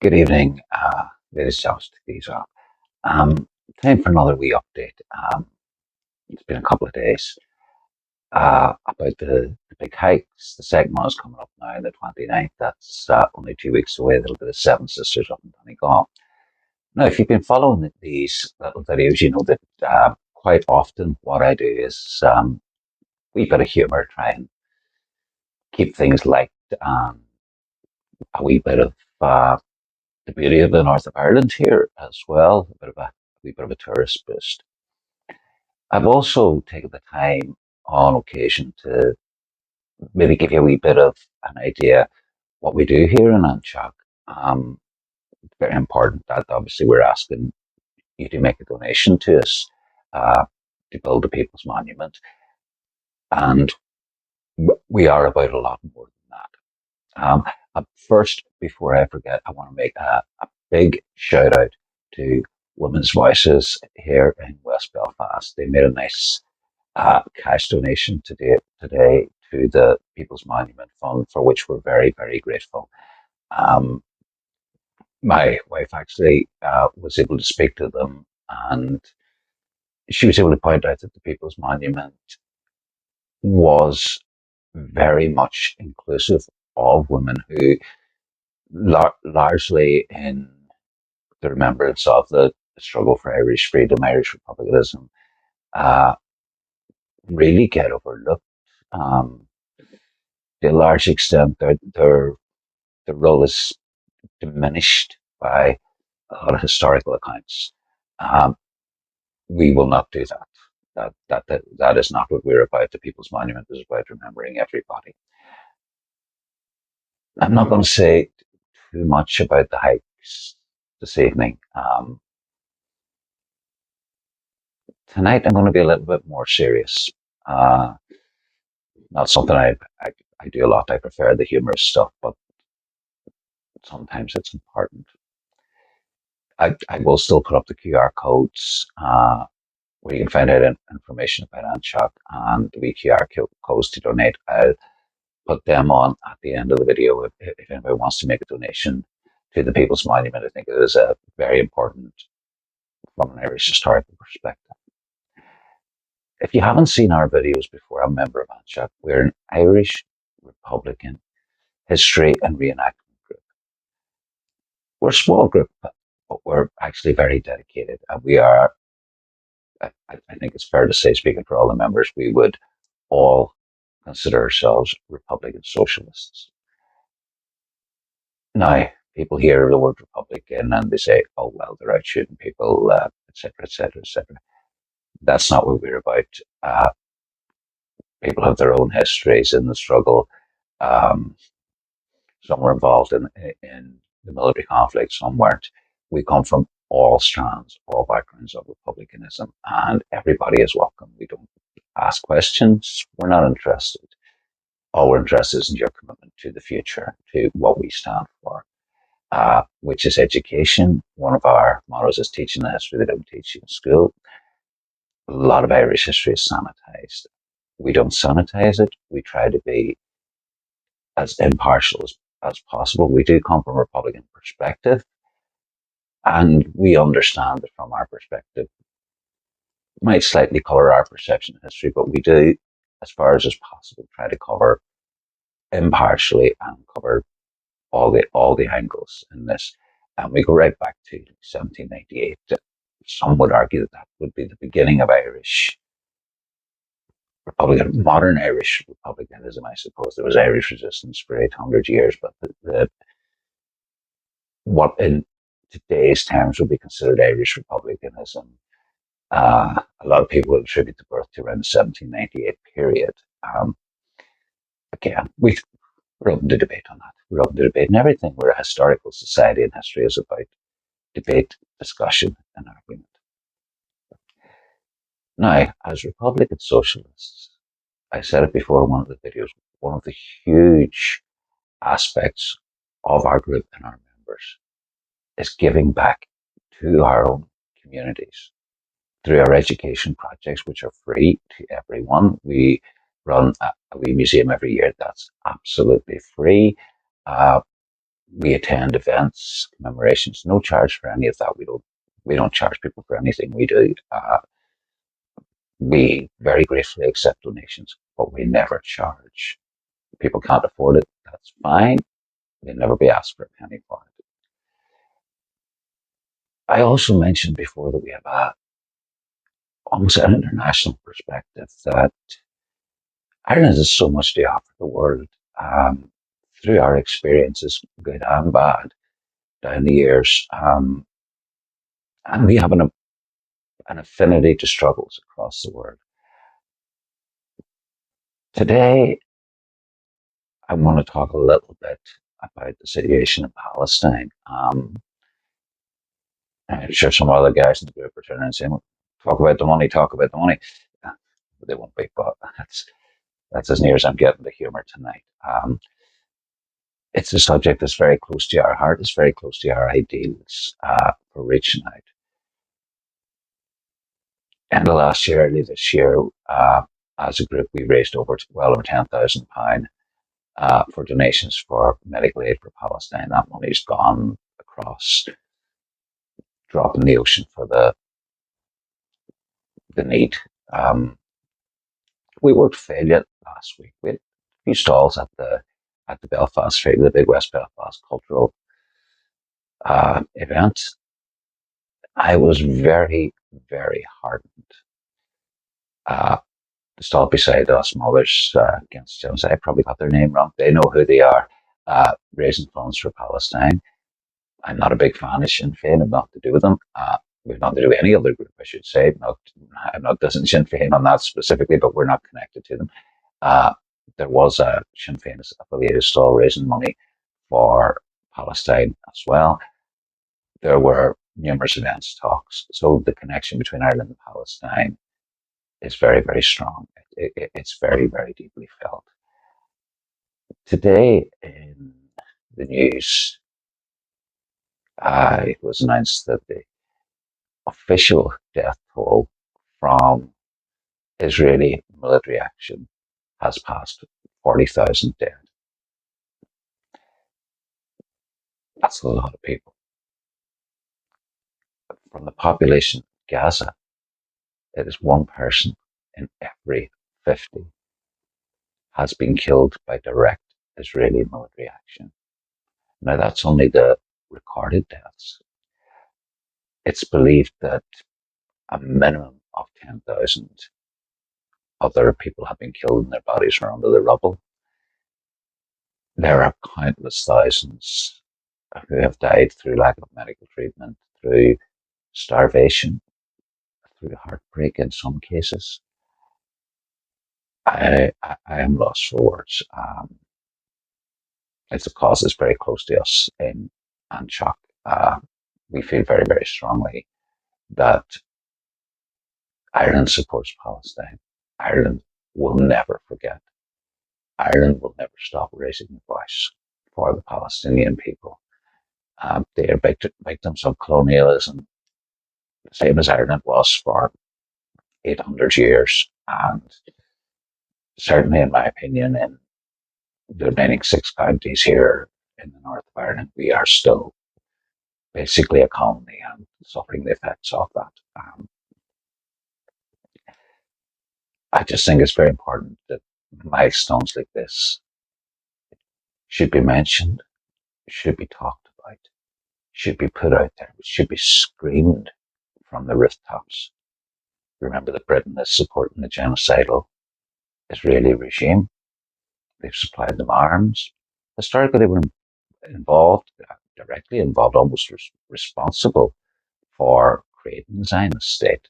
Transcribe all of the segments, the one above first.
Good evening, ladies and gentlemen. These are time for another wee update. It's been a couple of days about the big hikes. The second one is coming up now, the 29th. That's only 2 weeks away. There'll be the Seven Sisters up in Donegal. Now, if you've been following these little videos, you know that quite often what I do is a wee bit of humour, try and keep things light, a wee bit of the beauty of the north of Ireland here as well, a wee bit of a tourist boost. I've also taken the time on occasion to maybe give you a wee bit of an idea what we do here in Antioch. It's very important that obviously we're asking you to make a donation to us uh, to build the People's Monument, and we are about a lot more than that. First, before I forget, I want to make a big shout out to Women's Voices here in West Belfast. They made a nice cash donation today to the People's Monument Fund, for which we're very, very grateful. Um, my wife actually was able to speak to them, and she was able to point out that the People's Monument was very much inclusive of women who, largely in the remembrance of the struggle for Irish freedom, Irish republicanism, uh, really get overlooked. Um, to a large extent, their role is diminished by a lot of historical accounts. Um, we will not do that. That is not what we're about. The People's Monument is about remembering everybody. I'm not going to say too much about the hikes this evening. Tonight, I'm going to be a little bit more serious. Uh, Not something I do a lot. I prefer the humorous stuff, but sometimes it's important. I will still put up the QR codes where you can find out information about Antioch and the QR codes to donate. I'll put them on at the end of the video if anybody wants to make a donation to the People's Monument. I think it is very important from an Irish historical perspective. If you haven't seen our videos before, I'm a member of Antioch. We're an Irish Republican history and reenactment group. We're a small group, but we're actually very dedicated. And we are, I think it's fair to say, speaking for all the members, we would all consider ourselves Republican socialists. Now, people hear the word Republican and they say, oh, well, they're out shooting people, etc., etc., etc. That's not what we're about. Uh, People have their own histories in the struggle. Um, some were involved in the military conflict, some weren't. We come from all strands, all backgrounds of republicanism, and everybody is welcome. We don't ask questions. We're not interested. All we're interested is in your commitment to the future, to what we stand for, which is education. One of our mottos is teaching the history they don't teach you in school. A lot of Irish history is sanitized. We don't sanitize it. We try to be as impartial as possible. We do come from a Republican perspective, and we understand that from our perspective, it might slightly colour our perception of history, but we do, as far as is possible, try to cover impartially and cover all the angles in this. And we go right back to 1798. Some would argue that that would be the beginning of Irish Republican, modern Irish republicanism, I suppose. There was Irish resistance for 800 years, but what in today's terms would be considered Irish republicanism, a lot of people would attribute the birth to around the 1798 period. Um, Again, we're open to debate on that. We're open to debate in everything. We're a historical society, and history is about debate, discussion, and argument. Now, as Republican socialists, I said it before in one of the videos, one of the huge aspects of our group and our members is giving back to our own communities through our education projects, which are free to everyone. We run a wee museum every year that's absolutely free. Uh, We attend events, commemorations, no charge for any of that. We don't charge people for anything we do. We very gratefully accept donations, but we never charge. People can't afford it. That's fine. They'll never be asked for a penny for it. I also mentioned before that we have almost an international perspective, that Ireland has so much to offer the world, um, through our experiences, good and bad, down the years. And we have an affinity to struggles across the world. Today, I want to talk a little bit about the situation in Palestine. I'm sure some other guys in the group are turning and saying, well, talk about the money. But they won't be, but that's as near as I'm getting to humour tonight. It's a subject that's very close to our heart. It's very close to our ideals, for reaching out. End of last year, early this year, as a group, we raised well over £10,000 for donations for medical aid for Palestine. That money's gone across, drop in the ocean for the need. Um, we worked failure last week. We had a few stalls at the Belfast Fair, the Big West Belfast Cultural event. I was very, very heartened. Uh, the stall beside us, Mothers Against Genocide, I probably got their name wrong. They know who they are, raising funds for Palestine. I'm not a big fan of Sinn Féin. I've nothing to do with them. We've nothing to do with any other group, I should say. I'm not dissing Sinn Féin on that specifically, but we're not connected to them. Uh, there was a Sinn Féin affiliated stall raising money for Palestine as well. There were numerous events, talks. So the connection between Ireland and Palestine is very, very strong. It's very, very deeply felt. Today in the news, it was announced that the official death toll from Israeli military action has passed 40,000 dead. That's a lot of people. From the population of Gaza, it is one person in every 50 has been killed by direct Israeli military action. Now, that's only the recorded deaths. It's believed that a minimum of 10,000 other people have been killed and their bodies are under the rubble. There are countless thousands who have died through lack of medical treatment, through starvation, through heartbreak in some cases. I am lost for words. It's a cause that's very close to us in Antioch. We feel very, very strongly that Ireland supports Palestine. Ireland will never forget. Ireland will never stop raising the voice for the Palestinian people. They are victims of colonialism, same as Ireland was for 800 years. And certainly, in my opinion, in the remaining 6 counties here in the north of Ireland, we are still basically a colony and suffering the effects of that. I just think it's very important that milestones like this should be mentioned, should be talked about, should be put out there, should be screamed from the rooftops. Remember that Britain is supporting the genocidal Israeli regime. They've supplied them arms. Historically, they were involved, directly involved, almost responsible for creating the Zionist state.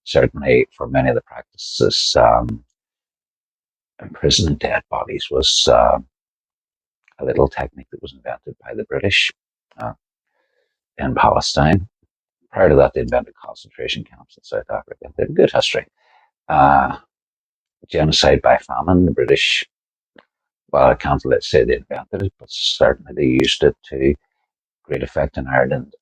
Certainly, for many of the practices, imprisoning dead bodies was a little technique that was invented by the British uh, in Palestine. Prior to that, they invented concentration camps in South Africa. They have a good history. Uh, Genocide by famine, the British, well, I can't let's say they invented it, but certainly they used it to great effect in Ireland.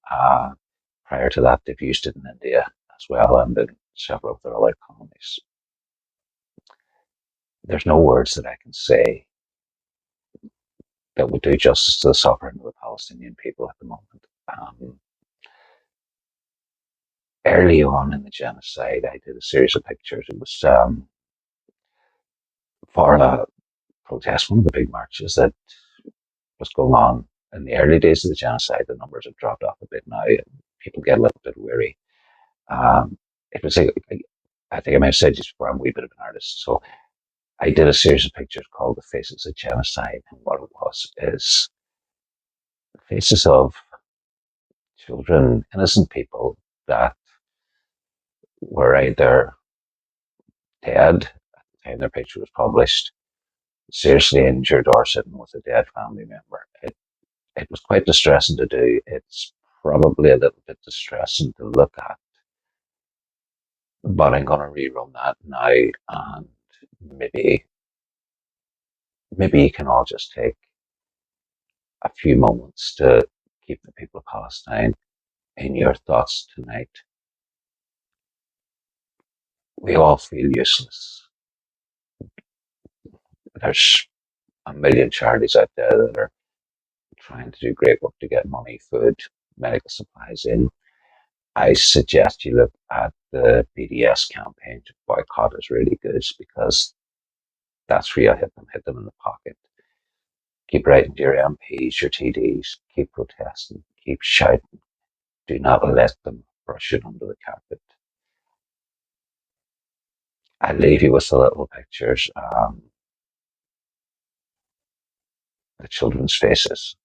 Prior to that, they've used it in India as well and in several of their other colonies. There's no words that I can say that would do justice to the suffering of the Palestinian people at the moment. Early on in the genocide, I did a series of pictures. It was for a protest, one of the big marches that was going on in the early days of the genocide. The numbers have dropped off a bit now. People get a little bit weary. Um, it was, I think I may have said just before, I'm a wee bit of an artist. So I did a series of pictures called The Faces of Genocide. And what it was is faces of children, innocent people that were either dead at the time their picture was published, seriously injured, or sitting with a dead family member. It was quite distressing to do. It's probably a little bit distressing to look at, but I'm going to rerun that now, and maybe maybe you can all just take a few moments to keep the people of Palestine in your thoughts tonight. We all feel useless. There's a million charities out there that are trying to do great work to get money, food, medical supplies in. I suggest you look at the BDS campaign to boycott Israeli goods, because that's where you hit them in the pocket. Keep writing to your MPs, your TDs, keep protesting, keep shouting. Do not let them brush it under the carpet. I leave you with the little pictures, the children's faces.